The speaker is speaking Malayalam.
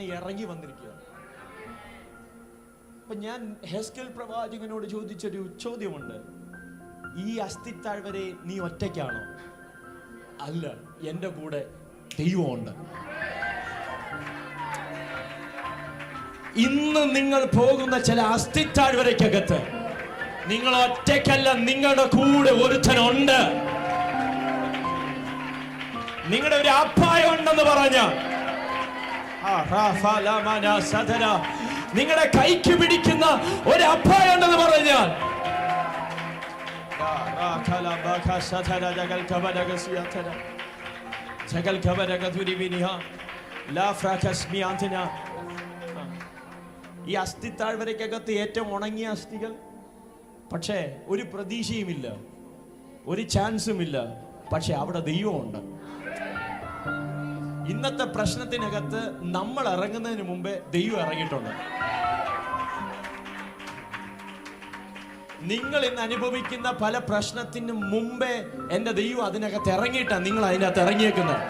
ഇറങ്ങി വന്നിരിക്കുക. അപ്പൊ ഞാൻ ഹെസ്കേൽ പ്രവാചകനോട് ചോദിച്ചൊരു ചോദ്യമുണ്ട്. ഈ അസ്ഥിത്താഴ്വരെ നീ ഒറ്റയ്ക്കാണോ? അല്ല, എന്റെ കൂടെ ദൈവമുണ്ട്. ഇന്ന് നിങ്ങൾ പോകുന്ന ചില അസ്ഥിത്താഴ്വരയ്ക്കകത്ത് നിങ്ങൾ ഒറ്റയ്ക്കല്ല, നിങ്ങളുടെ കൂടെ ഒരുത്തനുണ്ട്. നിങ്ങളുടെ ഒരു അപ്പായം ഉണ്ടെന്ന് പറഞ്ഞ, നിങ്ങളുടെ കൈക്ക് പിടിക്കുന്ന ഒരു അപ്പായം ഉണ്ടെന്ന് പറഞ്ഞാൽ, ഈ അസ്ഥിത്താഴ്വരയ്ക്കകത്ത് ഏറ്റവും ഉണങ്ങിയ അസ്ഥികൾ, പക്ഷേ ഒരു പ്രതീക്ഷയുമില്ല, ഒരു ചാൻസുമില്ല. പക്ഷെ അവിടെ ദൈവമുണ്ട്. ഇന്നത്തെ പ്രശ്നത്തിനകത്ത് നമ്മൾ ഇറങ്ങുന്നതിന് മുമ്പേ ദൈവം ഇറങ്ങിയിട്ടുണ്ട്. നിങ്ങൾ ഇന്ന് അനുഭവിക്കുന്ന പല പ്രശ്നത്തിന് മുമ്പേ എന്റെ ദൈവം അതിനകത്ത് ഇറങ്ങിയിട്ടാണ് നിങ്ങൾ അതിനകത്ത് ഇറങ്ങിയേക്കുന്നത്.